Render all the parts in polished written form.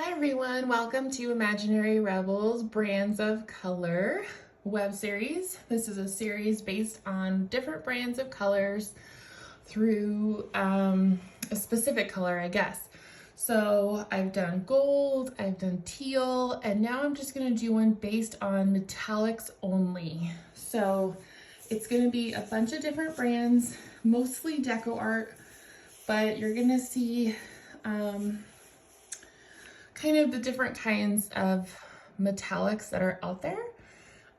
Hi everyone, welcome to Imaginary Rebels Brands of Color web series. This is a series based on different brands of colors through a specific color, I guess. So I've done gold, I've done teal, and now I'm just gonna do one based on metallics only. So it's gonna be a bunch of different brands, mostly deco art, but you're gonna see kind of the different kinds of metallics that are out there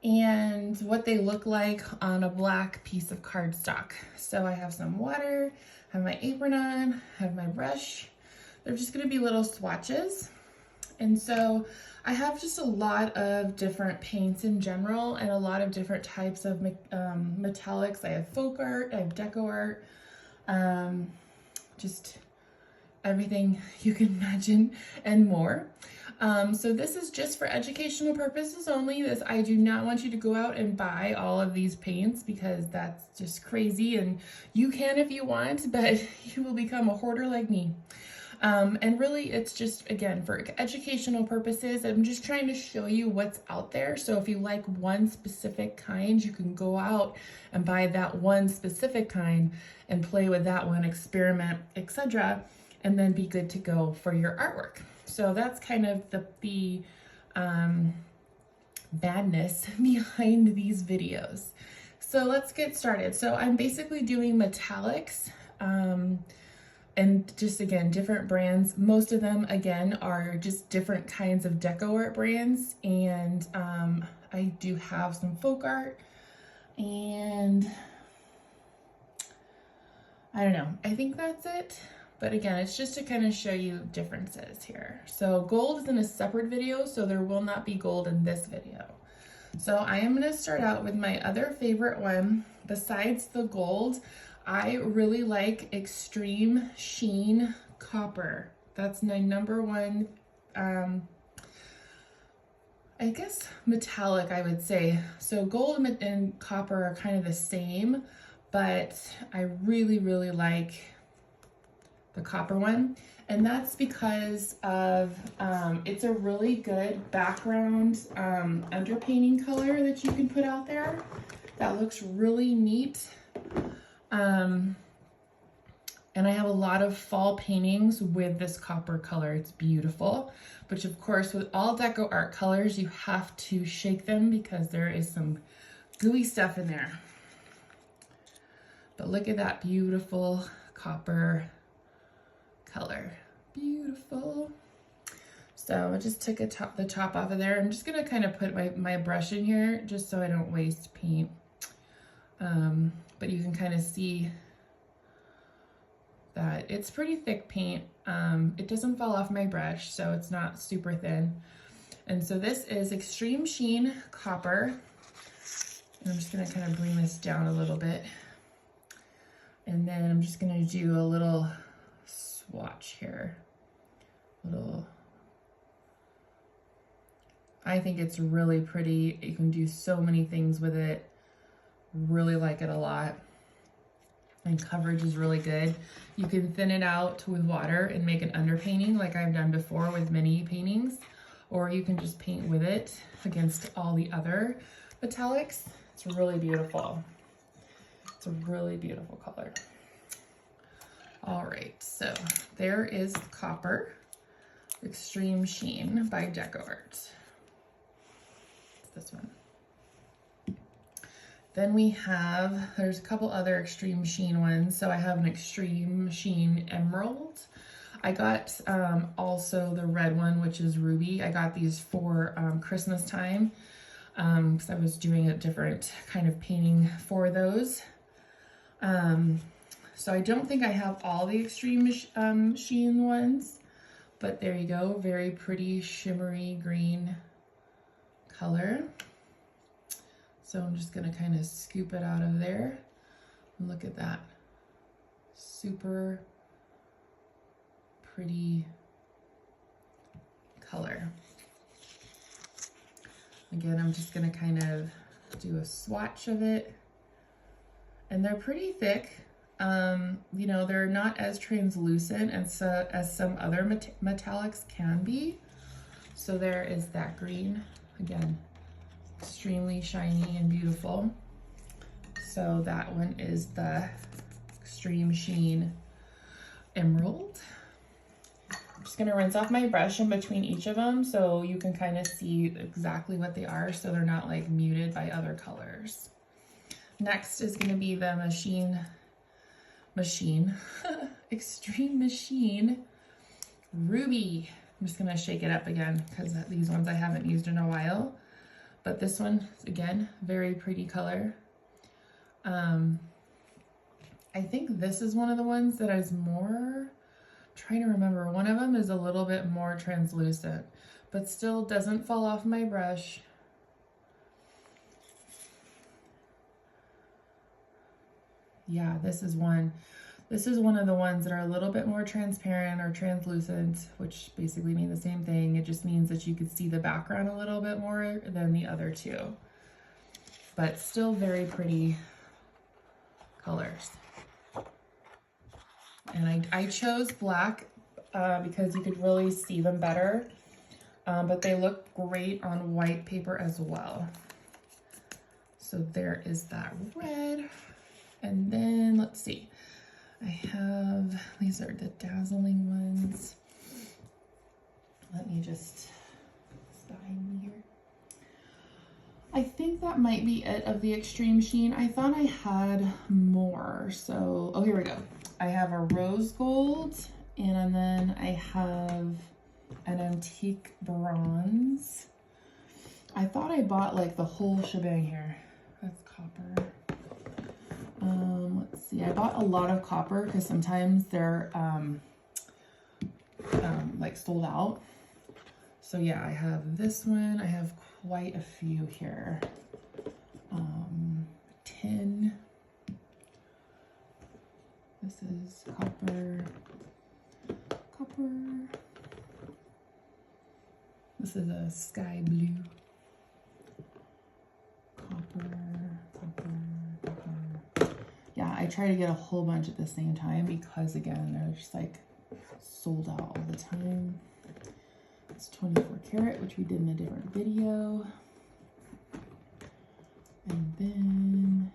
and what they look like on a black piece of cardstock. So I have some water, I have my apron on, I have my brush. They're just gonna be little swatches. And so I have just a lot of different paints in general and a lot of different types of metallics. I have folk art, I have deco art, just everything you can imagine and more. So this is just for educational purposes only. I do not want you to go out and buy all of these paints because that's just crazy, and you can if you want, but you will become a hoarder like me. And really it's just, again, for educational purposes. I'm just trying to show you what's out there. So if you like one specific kind, you can go out and buy that one specific kind and play with that one, experiment, etc., and then be good to go for your artwork. So that's kind of the badness behind these videos. So let's get started. So I'm basically doing metallics and just, again, different brands. Most of them, again, are just different kinds of deco art brands. And I do have some folk art, and I don't know, I think that's it. But again, it's just to kind of show you differences here. So gold is in a separate video, so there will not be gold in this video. So I am going to start out with my other favorite one. Besides the gold, I really like Extreme Sheen Copper. That's my number one, I guess, metallic, I would say. So gold and copper are kind of the same, but I really, really like the copper one, and that's because of it's a really good background underpainting color that you can put out there that looks really neat. And I have a lot of fall paintings with this copper color. It's beautiful, but of course with all deco art colors you have to shake them because there is some gooey stuff in there. But look at that beautiful copper color, beautiful. So I just took the top off of there. I'm just gonna kind of put my brush in here just so I don't waste paint. But you can kind of see that it's pretty thick paint. It doesn't fall off my brush, so it's not super thin. And so this is Extreme Sheen Copper. And I'm just gonna kind of bring this down a little bit. And then I'm just gonna do a little swatch here. I think it's really pretty. You can do so many things with it. Really like it a lot. And coverage is really good. You can thin it out with water and make an underpainting like I've done before with many paintings, or you can just paint with it against all the other metallics. It's really beautiful. It's a really beautiful color. All right, so there is Copper, Extreme Sheen by Deco Art. It's this one. Then we have, there's a couple other Extreme Sheen ones. So I have an Extreme Sheen Emerald. I got also the red one, which is Ruby. I got these for Christmas time because I was doing a different kind of painting for those. So I don't think I have all the Extreme Sheen ones, but there you go. Very pretty shimmery green color. So I'm just gonna kind of scoop it out of there. And look at that. Super pretty color. Again, I'm just gonna kind of do a swatch of it. And they're pretty thick. You know, they're not as translucent as some other metallics can be. So there is that green. Again, extremely shiny and beautiful. So that one is the Extreme Sheen Emerald. I'm just gonna rinse off my brush in between each of them so you can kind of see exactly what they are so they're not like muted by other colors. Next is gonna be the Extreme Machine Ruby. I'm just gonna shake it up again because these ones I haven't used in a while. But this one, again, very pretty color. I think this is one of the ones that is more, I'm trying to remember, one of them is a little bit more translucent, but still doesn't fall off my brush. Yeah, this is one. This is one of the ones that are a little bit more transparent or translucent, which basically mean the same thing. It just means that you could see the background a little bit more than the other two, but still very pretty colors. And I chose black because you could really see them better, but they look great on white paper as well. So there is that red. And then let's see, I have, these are the dazzling ones. Let me just sign here. I think that might be it of the Extreme Sheen. I thought I had more. So, oh, here we go. I have a rose gold and then I have an antique bronze. I thought I bought like the whole shebang here. That's copper. Let's see, I bought a lot of copper because sometimes they're like sold out. So yeah, I have this one. I have quite a few here. Tin. This is copper. Copper. This is a sky blue. Copper. Yeah, I try to get a whole bunch at the same time because again, they're just like sold out all the time. It's 24 karat, which we did in a different video. And then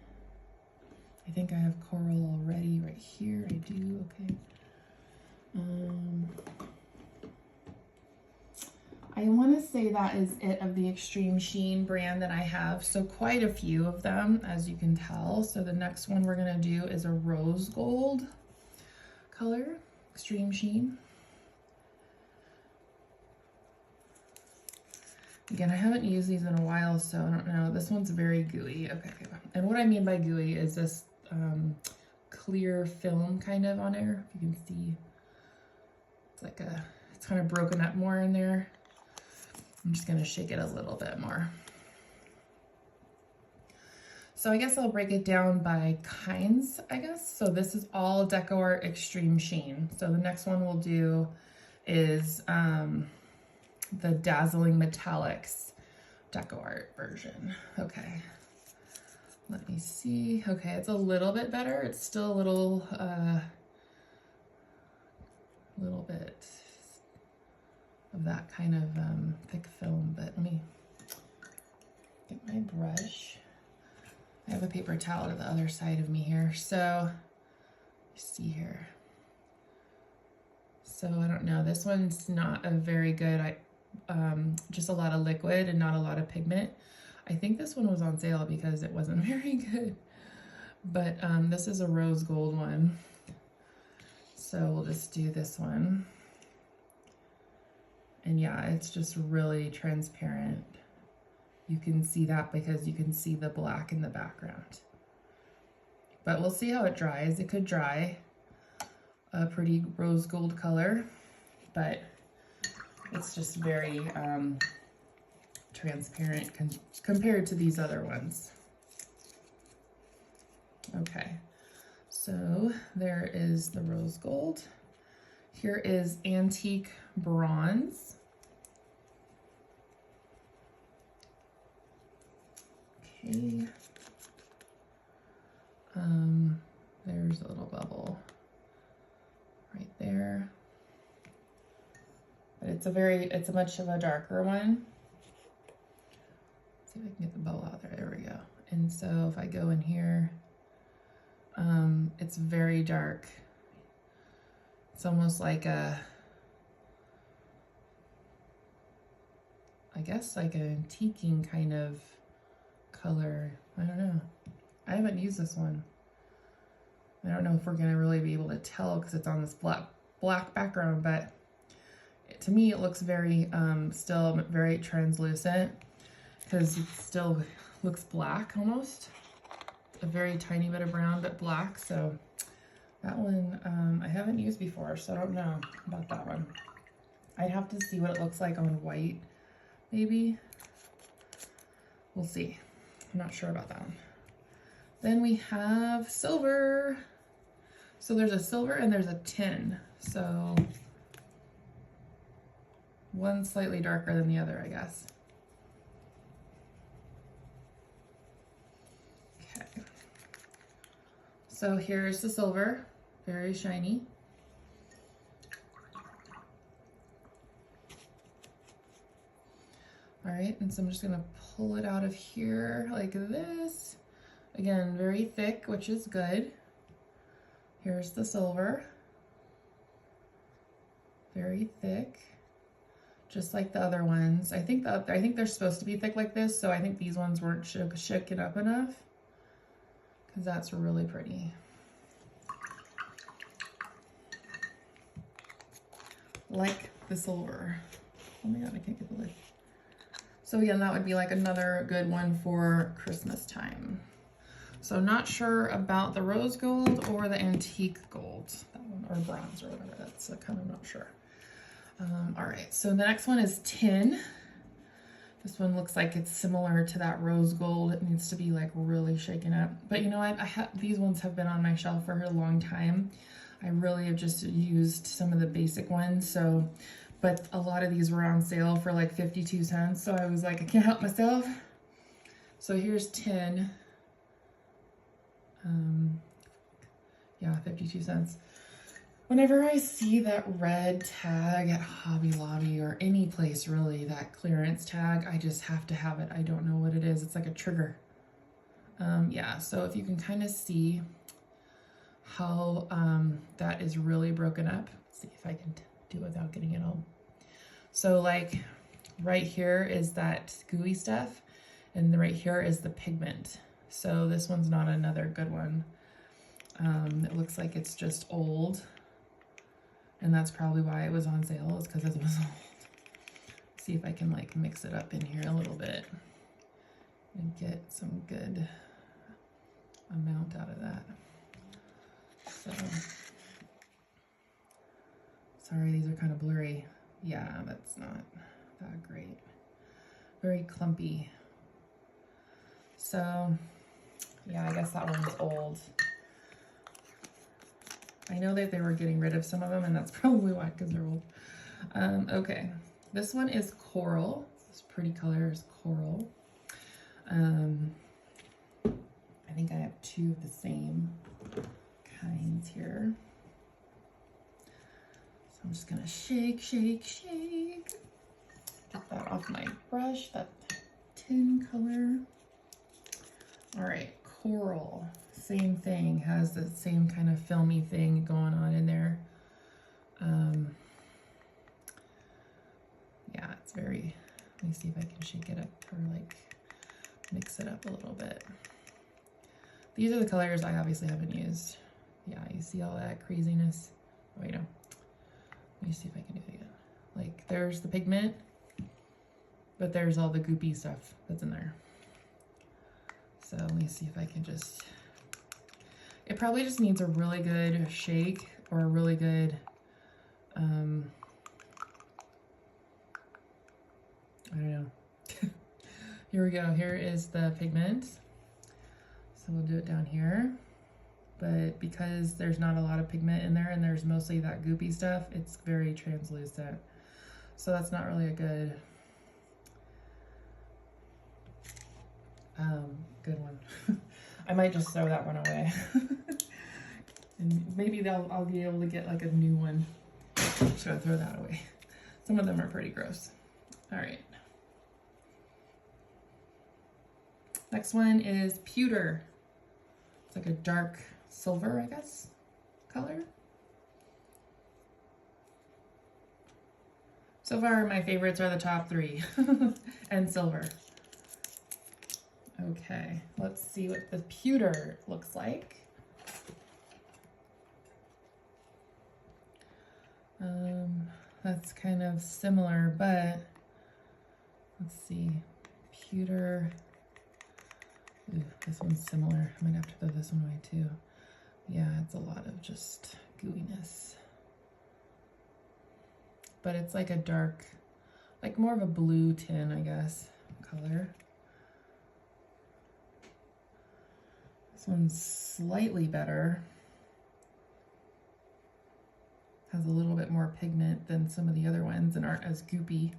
I think I have coral already right here. I do, okay. I want to say that is it of the Extreme Sheen brand that I have. So quite a few of them, as you can tell. So the next one we're going to do is a rose gold color, Extreme Sheen. Again, I haven't used these in a while, so I don't know. This one's very gooey. Okay. And what I mean by gooey is this clear film kind of on there. If you can see, it's like it's kind of broken up more in there. I'm just gonna shake it a little bit more. So I guess I'll break it down by kinds, I guess. So this is all DecoArt Extreme Sheen. So the next one we'll do is the Dazzling Metallics DecoArt version. Okay, let me see. Okay, it's a little bit better. It's still a little bit of that kind of thick film, but let me get my brush. I have a paper towel to the other side of me here. So see here. So I don't know, this one's not a very good, just a lot of liquid and not a lot of pigment. I think this one was on sale because it wasn't very good, but this is a rose gold one. So we'll just do this one. And yeah, it's just really transparent. You can see that because you can see the black in the background. But we'll see how it dries. It could dry a pretty rose gold color, but it's just very transparent compared to these other ones. Okay, so there is the rose gold. Here is antique bronze. Okay. There's a little bubble right there. but it's a much of a darker one. Let's see if I can get the bow out there. There we go. And so if I go in here, it's very dark. It's almost like a, I guess like an antiquing kind of color. I don't know. I haven't used this one. I don't know if we're gonna really be able to tell because it's on this black background, but to me it looks very, still very translucent because it still looks black almost. A very tiny bit of brown, but black. So that one I haven't used before, so I don't know about that one. I'd have to see what it looks like on white, maybe. We'll see. I'm not sure about that one. Then we have silver. So there's a silver and there's a tin. So one's slightly darker than the other, I guess. Okay. So here's the silver, very shiny. All right, and so I'm just gonna pull it out of here like this. Again, very thick, which is good. Here's the silver. Very thick, just like the other ones. I think they're supposed to be thick like this, so I think these ones weren't shaken up enough, because that's really pretty. Like the silver. Oh my God, I can't get the lid. So again, that would be like another good one for Christmas time. So not sure about the rose gold or the antique gold, that one, or bronze or whatever. That's kind of not sure. All right, so the next one is tin. This one looks like it's similar to that rose gold. It needs to be like really shaken up. But you know what? These ones have been on my shelf for a long time. I really have just used some of the basic ones. So, but a lot of these were on sale for like 52 cents. So I was like, I can't help myself. So here's tin. Yeah, 52 cents. Whenever I see that red tag at Hobby Lobby or any place really, that clearance tag, I just have to have it. I don't know what it is. It's like a trigger. Yeah, so if you can kind of see how that is really broken up. Let's see if I can do it without getting it all. So like right here is that gooey stuff, and right here is the pigment. So this one's not another good one. It looks like it's just old, and that's probably why it was on sale, is because it was old. See if I can like mix it up in here a little bit and get some good amount out of that. So, sorry, these are kind of blurry. Yeah, that's not that great. Very clumpy. So, yeah, I guess that one's old. I know that they were getting rid of some of them, and that's probably why, because they're old. Okay, this one is coral. This pretty color is coral. I think I have two of the same kinds here. So I'm just gonna shake, shake, shake. Get that off my brush, that tin color. All right, coral. Same thing, has the same kind of filmy thing going on in there. Yeah, it's very, let me see if I can shake it up or like mix it up a little bit. These are the colors I obviously haven't used. Yeah, you see all that craziness? Oh, you know. Let me see if I can do it again. Like there's the pigment, but there's all the goopy stuff that's in there. So let me see if I can just, it probably just needs a really good shake or a really good, I don't know. Here we go. Here is the pigment. So we'll do it down here. But because there's not a lot of pigment in there and there's mostly that goopy stuff, it's very translucent. So that's not really a good, good one. I might just throw that one away. And maybe I'll be able to get like a new one. I'm just gonna throw that away. Some of them are pretty gross. All right. Next one is pewter. It's like a dark silver, I guess, color. So far, my favorites are the top three and silver. Okay, let's see what the pewter looks like. That's kind of similar, but let's see, pewter. Ooh, this one's similar. I might have to throw this one away too. Yeah, it's a lot of just gooiness. But it's like a dark, like more of a blue tin, I guess, color. This one's slightly better. Has a little bit more pigment than some of the other ones and aren't as goopy.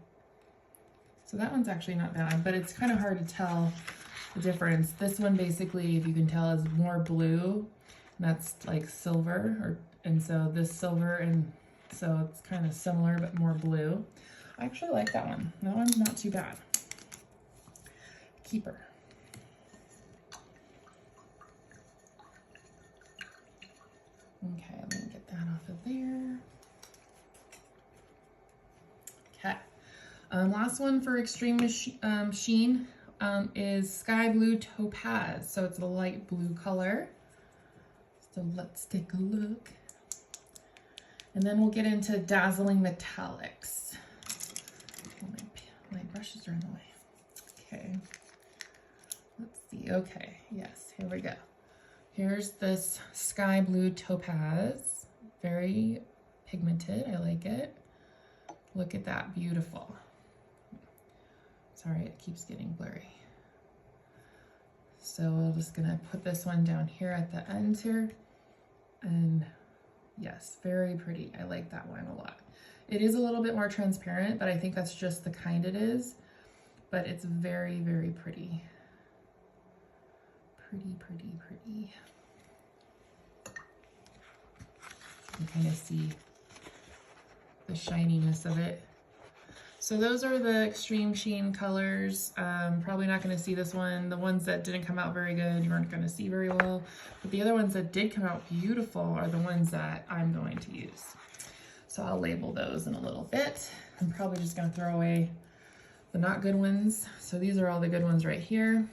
So that one's actually not bad, but it's kind of hard to tell the difference. This one basically, if you can tell, is more blue, and that's like silver, and so this silver, and so it's kind of similar but more blue. I actually like that one. That one's not too bad. Keeper. Okay, let me get that off of there. Okay. Last one for extreme sheen is sky blue topaz. So it's a light blue color. So let's take a look. And then we'll get into dazzling metallics. Oh, my brushes are in the way. Okay. Let's see. Okay. Yes, here we go. Here's this sky blue topaz. Very pigmented. I like it. Look at that. Beautiful. Sorry, it keeps getting blurry. So we're just gonna put this one down here at the ends here. And yes, very pretty. I like that one a lot. It is a little bit more transparent, but I think that's just the kind it is. But it's very, very pretty. Pretty, pretty, pretty. You kind of see the shininess of it. So those are the extreme sheen colors. Probably not going to see this one. The ones that didn't come out very good, you aren't going to see very well. But the other ones that did come out beautiful are the ones that I'm going to use. So I'll label those in a little bit. I'm probably just going to throw away the not good ones. So these are all the good ones right here.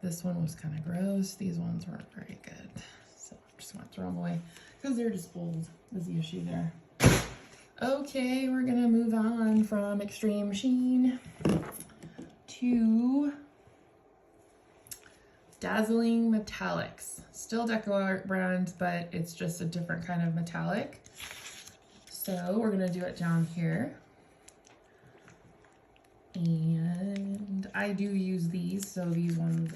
This one was kind of gross. These ones weren't very good. So I'm just going to throw them away because they're just old is the issue there. Okay, we're gonna move on from extreme sheen to dazzling metallics. Still DecoArt brand, but it's just a different kind of metallic. So we're gonna do it down here. And I do use these, so these ones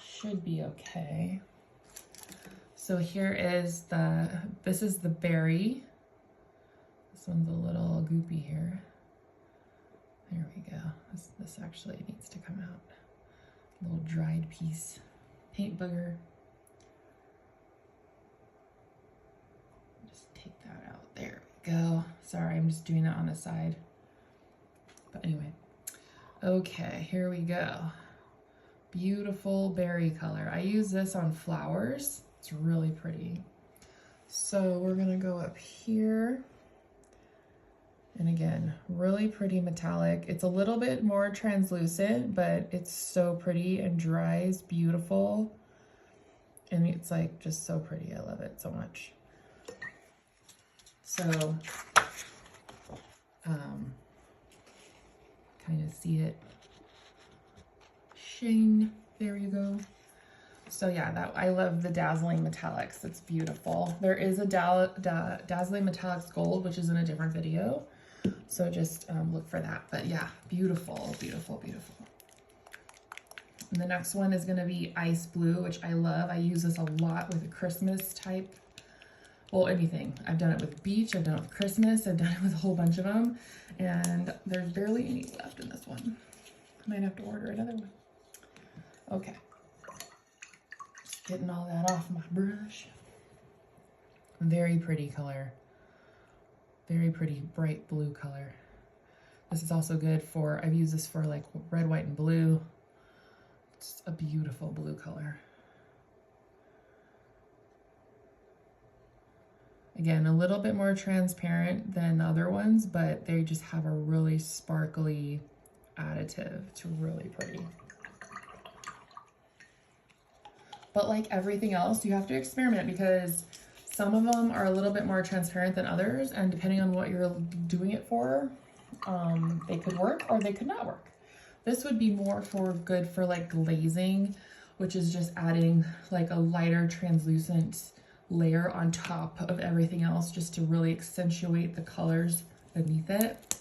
should be okay. So here is this is the berry. This one's a little goopy here. There we go. This actually needs to come out. A little dried piece. Paint booger. Just take that out. There we go. Sorry, I'm just doing that on the side. But anyway. Okay, here we go. Beautiful berry color. I use this on flowers. It's really pretty. So we're gonna go up here. And again, really pretty metallic. It's a little bit more translucent, but it's so pretty and dries beautiful. And it's like just so pretty. I love it so much. So, kind of see it shine. There you go. So yeah, I love the dazzling metallics. It's beautiful. There is a dazzling metallics gold, which is in a different video. So just look for that. But yeah, beautiful, beautiful, beautiful. And the next one is gonna be ice blue, which I love. I use this a lot with a Christmas type, well, anything. I've done it with beach, I've done it with Christmas, I've done it with a whole bunch of them. And there's barely any left in this one. I might have to order another one. Okay. Getting all that off my brush. Very pretty color. Very pretty, bright blue color. This is also good for, I've used this for like red, white, and blue. It's a beautiful blue color. Again, a little bit more transparent than the other ones, but they just have a really sparkly additive. It's really pretty. But like everything else, you have to experiment because some of them are a little bit more transparent than others, and depending on what you're doing it for, they could work or they could not work. This would be more good for like glazing, which is just adding like a lighter translucent layer on top of everything else just to really accentuate the colors beneath it.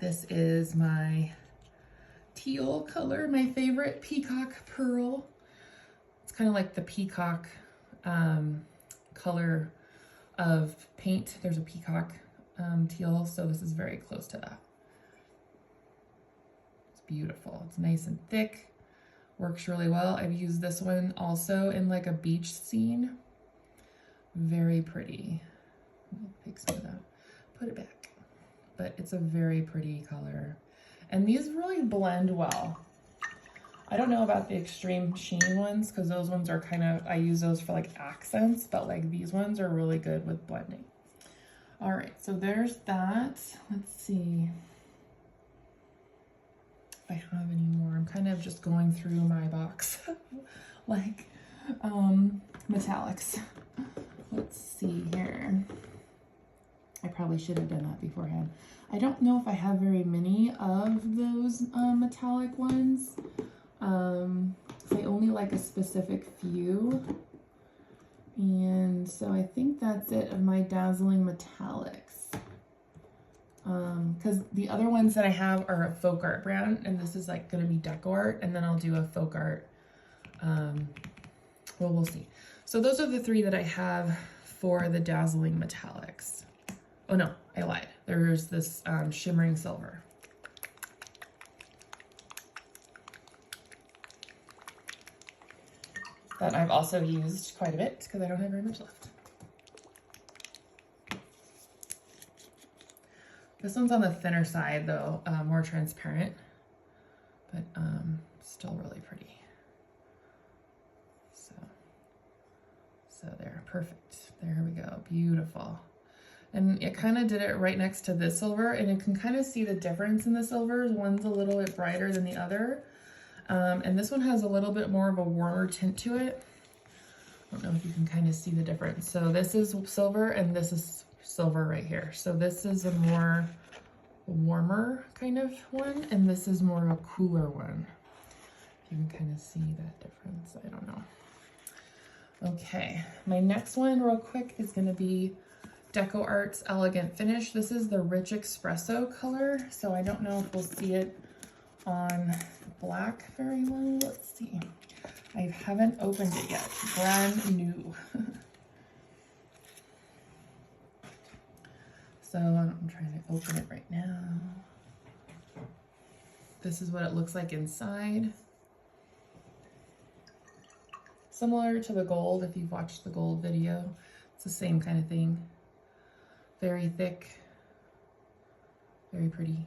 This is my teal color, my favorite, peacock pearl. It's kind of like the peacock color of paint. There's a peacock teal, so this is very close to that. It's beautiful. It's nice and thick. Works really well. I've used this one also in like a beach scene. Very pretty. Take some of that, put it back. But it's a very pretty color. And these really blend well. I don't know about the extreme sheen ones because those ones are kind of, I use those for like accents, but like these ones are really good with blending. All right, so there's that. Let's see if I have any more. I'm kind of just going through my box like metallics. Let's see here. I probably should have done that beforehand. I don't know if I have very many of those metallic ones. I only like a specific few. And so I think that's it of my dazzling metallics. Because the other ones that I have are a folk art brand, and this is like going to be deco art, and then I'll do a folk art. Well, we'll see. So those are the three that I have for the dazzling metallics. Oh no, I lied. There's this shimmering silver. That I've also used quite a bit because I don't have very much left. This one's on the thinner side though, more transparent, but still really pretty. So there, perfect. There we go, beautiful. And it kind of did it right next to this silver, and you can kind of see the difference in the silvers. One's a little bit brighter than the other. And this one has a little bit more of a warmer tint to it. I don't know if you can kind of see the difference. So this is silver and this is silver right here. So this is a more warmer kind of one, and this is more of a cooler one. If you can kind of see that difference, I don't know. Okay, my next one real quick is gonna be Deco Art's Elegant Finish. This is the Rich Espresso color, so I don't know if we'll see it on black very well. Let's see. I haven't opened it yet. Brand new. So I'm trying to open it right now. This is what it looks like inside. Similar to the gold, if you've watched the gold video, it's the same kind of thing. Very thick, very pretty.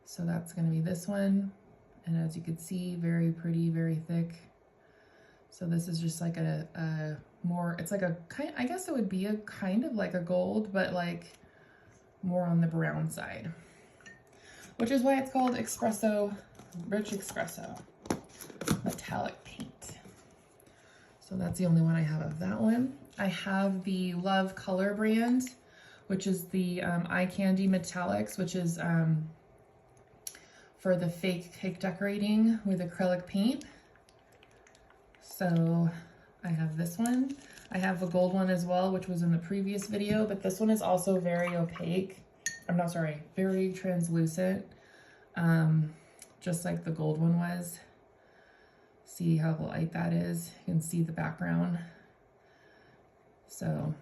So that's gonna be this one. And as you can see, very pretty, very thick. So this is just like a more, it's like a kind, I guess it would be a kind of like a gold, but like more on the brown side, which is why it's called Espresso, Rich Espresso Metallic Paint. So that's the only one I have of that one. I have the Love Color brand, which is the Eye Candy Metallics, which is for the fake cake decorating with acrylic paint. So I have this one. I have a gold one as well, which was in the previous video, but this one is also very opaque. I'm not sorry, very translucent, just like the gold one was. See how light that is? You can see the background. So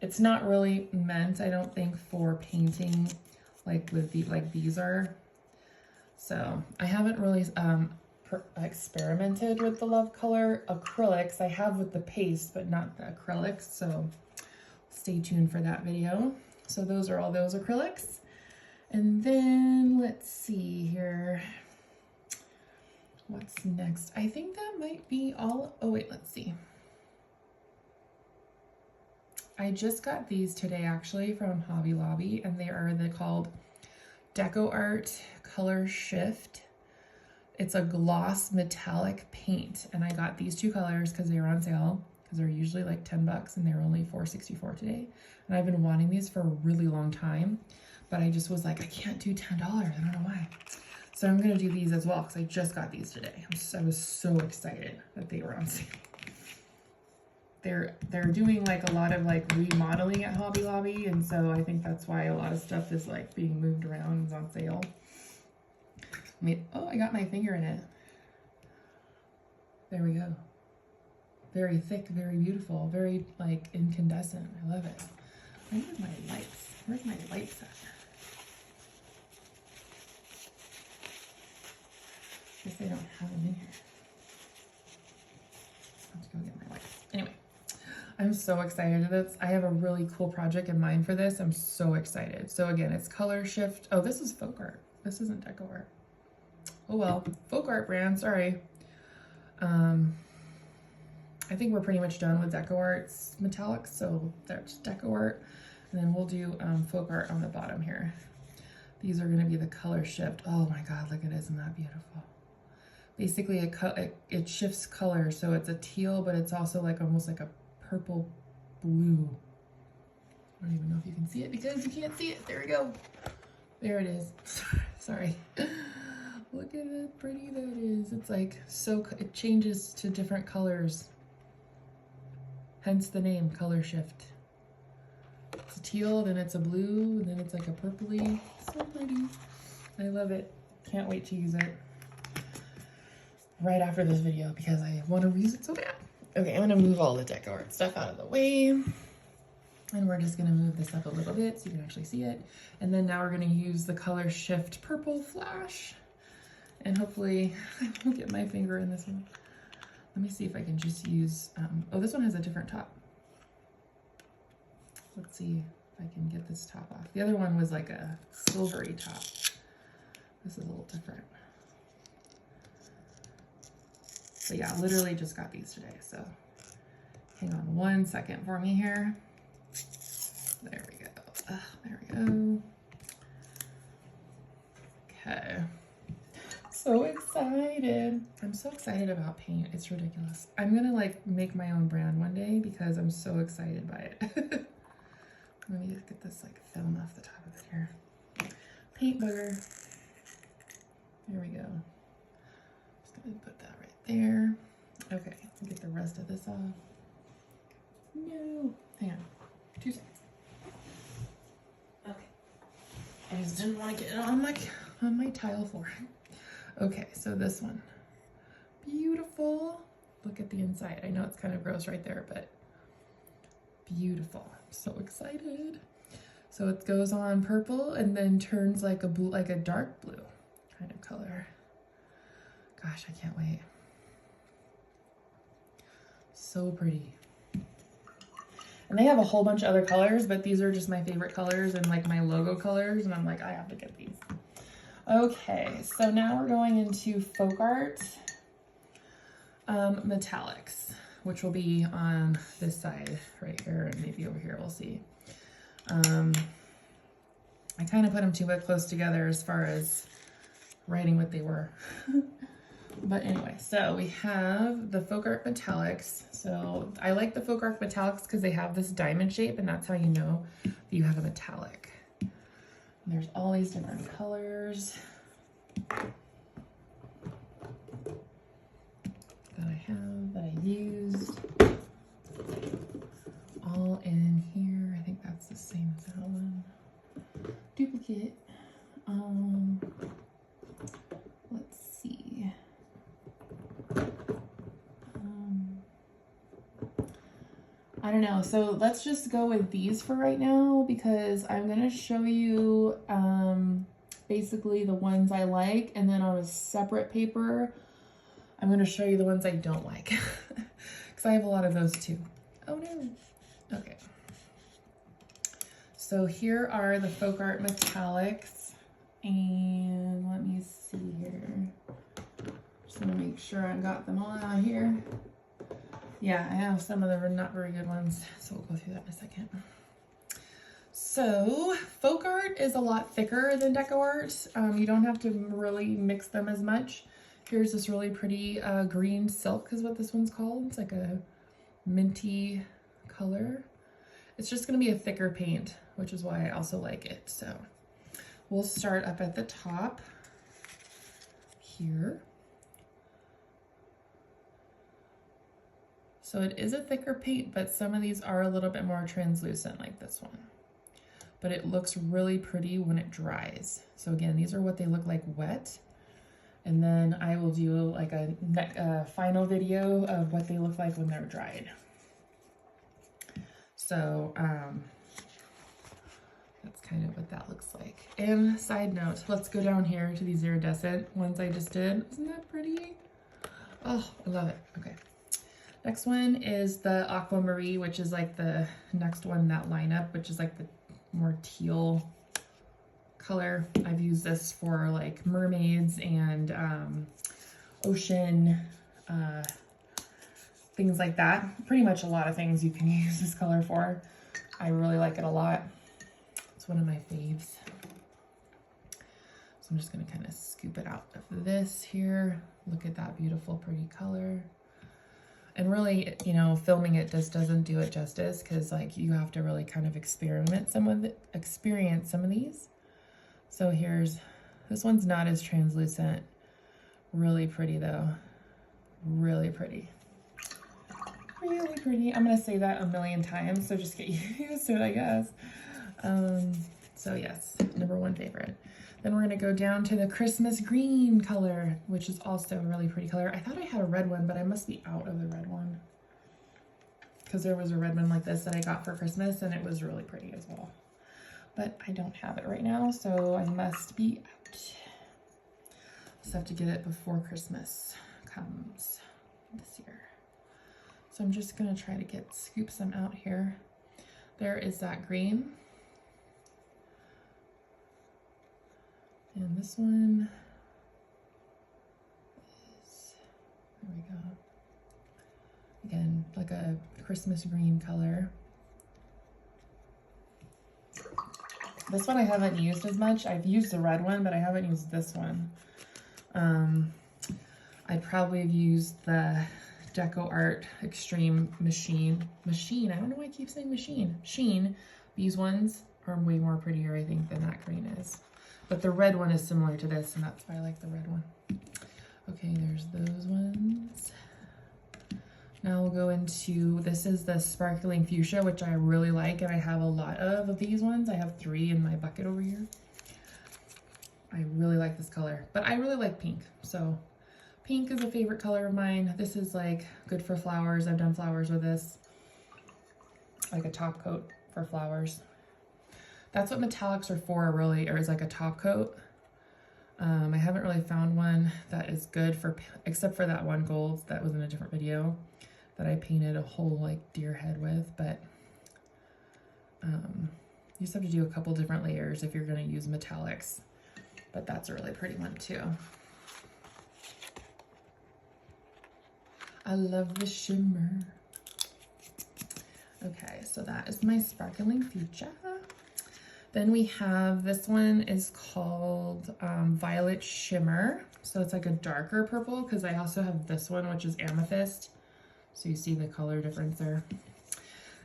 it's not really meant, I don't think, for painting like with the, like these are. So I haven't really experimented with the Love Color acrylics. I have with the paste, but not the acrylics. So stay tuned for that video. So those are all those acrylics. And then let's see here. What's next? I think that might be all. Oh wait, let's see. I just got these today actually from Hobby Lobby, and they're called Deco Art Color Shift. It's a gloss metallic paint, and I got these two colors because they were on sale, because they're usually like 10 bucks and they're only $4.64 today. And I've been wanting these for a really long time, but I just was like, I can't do $10. I don't know why. So I'm gonna do these as well because I just got these today. I was so excited that they were on sale. They're doing like a lot of like remodeling at Hobby Lobby, and so I think that's why a lot of stuff is like being moved around and is on sale. Oh, I got my finger in it. There we go. Very thick, very beautiful, very like incandescent. I love it. Where's my lights? Where's my lights at? I guess I don't have them in here. I'll have to go get my lights. Anyway, I'm so excited. I have a really cool project in mind for this. I'm so excited. So again, it's Color Shift. Oh, this is folk art. This isn't deco art. Oh well, folk art brand, sorry. I think we're pretty much done with deco arts metallics, so that's deco art. And then we'll do folk art on the bottom here. These are gonna be the Color Shift. Oh my God, look at it, isn't that beautiful? Basically it shifts color, so it's a teal, but it's also like almost like a purple blue. I don't even know if you can see it because you can't see it. There we go. There it is. Sorry. Look at how pretty that is. It's like it changes to different colors. Hence the name, Color Shift. It's a teal, then it's a blue, and then it's like a purpley. So pretty. I love it. Can't wait to use it right after this video because I want to use it so bad. Okay, I'm gonna move all the deco art stuff out of the way. And we're just gonna move this up a little bit so you can actually see it. And then now we're gonna use the Color Shift purple flash. And hopefully I won't get my finger in this one. Let me see if I can just use, oh, this one has a different top. Let's see if I can get this top off. The other one was like a silvery top. This is a little different. But yeah, literally just got these today. So hang on one second for me here. There we go. There we go. Okay. So excited. I'm so excited about paint. It's ridiculous. I'm gonna like make my own brand one day because I'm so excited by it. Let me just get this like film off the top of it here. Paint booger. There we go. Just gonna put that right there. Okay, get the rest of this off. No, hang on, 2 seconds. Okay, I just didn't want to get it on my tile floor. Okay, so this one, beautiful. Look at the inside. I know it's kind of gross right there, but beautiful. I'm so excited. So it goes on purple and then turns like a blue, like a dark blue kind of color. Gosh, I can't wait. So pretty. And they have a whole bunch of other colors, but these are just my favorite colors and like my logo colors. And I'm like, I have to get these. Okay, so now we're going into folk art metallics, which will be on this side right here and maybe over here, we'll see. I kind of put them too close together as far as writing what they were. But anyway, so we have the folk art metallics. So I like the folk art metallics because they have this diamond shape, and that's how you know that you have a metallic. And there's all these different colors that I have, that I used. All in here. I think that's the same as that one. Duplicate. Let's see. I don't know. So let's just go with these for right now because I'm going to show you basically the ones I like, and then on a separate paper I'm going to show you the ones I don't like because I have a lot of those too. Oh no. Okay. So here are the Folk Art metallics, and let me see here. Just want to make sure I got them all out here. Yeah, I have some of the not very good ones, so we'll go through that in a second. So Folk Art is a lot thicker than Deco Art. You don't have to really mix them as much. Here's this really pretty green silk is what this one's called. It's like a minty color. It's just going to be a thicker paint, which is why I also like it. So we'll start up at the top here. So it is a thicker paint, but some of these are a little bit more translucent like this one. But it looks really pretty when it dries. So again, these are what they look like wet. And then I will do like a final video of what they look like when they're dried. So that's kind of what that looks like. And side note, let's go down here to these iridescent ones I just did. Isn't that pretty? Oh, I love it. Okay. Next one is the Aquamarine, which is like the next one in that lineup, which is like the more teal color. I've used this for like mermaids and ocean things like that. Pretty much a lot of things you can use this color for. I really like it a lot. It's one of my faves. So I'm just gonna kind of scoop it out of this here. Look at that beautiful, pretty color. And really, you know, filming it just doesn't do it justice because like you have to really kind of experience some of these. So here's, this one's not as translucent. Really pretty though. Really pretty. Really pretty. I'm gonna say that a million times, so just get used to it, I guess. So yes, #1 favorite. Then we're gonna go down to the Christmas green color, which is also a really pretty color. I thought I had a red one, but I must be out of the red one. Because there was a red one like this that I got for Christmas, and it was really pretty as well. But I don't have it right now, so I must be out. Just have to get it before Christmas comes this year. So I'm just gonna try to scoop some out here. There is that green. And this one is, there we go. Again, like a Christmas green color. This one I haven't used as much. I've used the red one, but I haven't used this one. I'd probably have used the Deco Art Extreme Machine. I don't know why I keep saying machine. Sheen. These ones are way more prettier, I think, than that green is. But the red one is similar to this, and that's why I like the red one. Okay, there's those ones. Now we'll go into, this is the Sparkling Fuchsia, which I really like, and I have a lot of these ones. I have 3 in my bucket over here. I really like this color, but I really like pink. So pink is a favorite color of mine. This is like good for flowers. I've done flowers with this, like a top coat for flowers. That's what metallics are for, really, or is like a top coat. I haven't really found one that is good for, except for that one gold that was in a different video that I painted a whole like deer head with, but you just have to do a couple different layers if you're gonna use metallics, but that's a really pretty one too. I love the shimmer. Okay, so that is my Sparkling Fuchsia. Then we have, this one is called Violet Shimmer. So it's like a darker purple, because I also have this one, which is Amethyst. So you see the color difference there.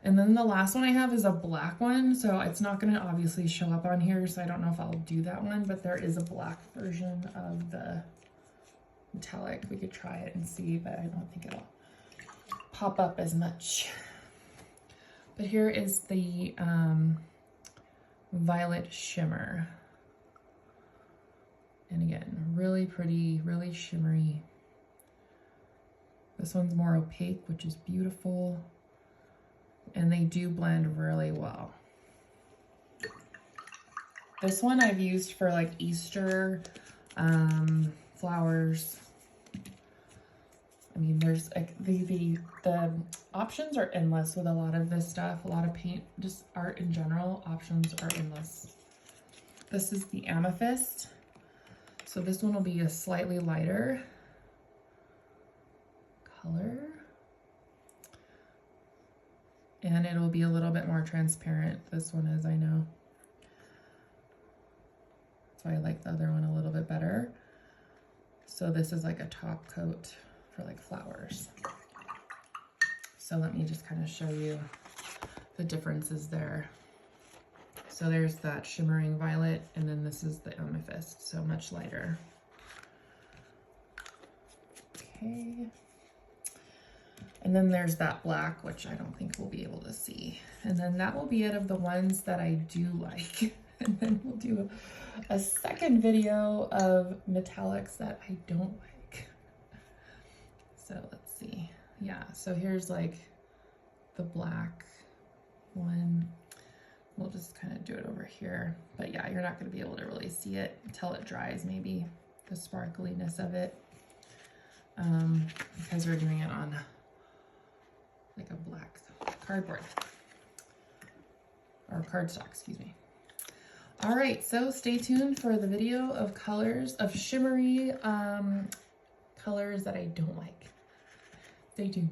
And then the last one I have is a black one. So it's not gonna obviously show up on here, so I don't know if I'll do that one, but there is a black version of the metallic. We could try it and see, but I don't think it'll pop up as much. But here is the Violet Shimmer. And again, really pretty, really shimmery. This one's more opaque, which is beautiful. And they do blend really well. This one I've used for like Easter flowers. mean, there's like the options are endless with a lot of this stuff. A lot of paint, just art in general, options are endless. This is the amethyst. So this one will be a slightly lighter color. And it'll be a little bit more transparent. This one is, I know. That's why I like the other one a little bit better. So this is like a top coat for like flowers. So let me just kind of show you the differences there. So there's that shimmering violet, and then this is the amethyst, so much lighter. Okay. And then there's that black, which I don't think we'll be able to see. And then that will be it of the ones that I do like. And then we'll do a second video of metallics that I don't like. So let's see. Yeah, so here's like the black one. We'll just kind of do it over here. But yeah, you're not going to be able to really see it until it dries, maybe, the sparkliness of it. Because we're doing it on like a black cardboard. Or cardstock, excuse me. All right, so stay tuned for the video of colors, of shimmery colors that I don't like. Stay tuned.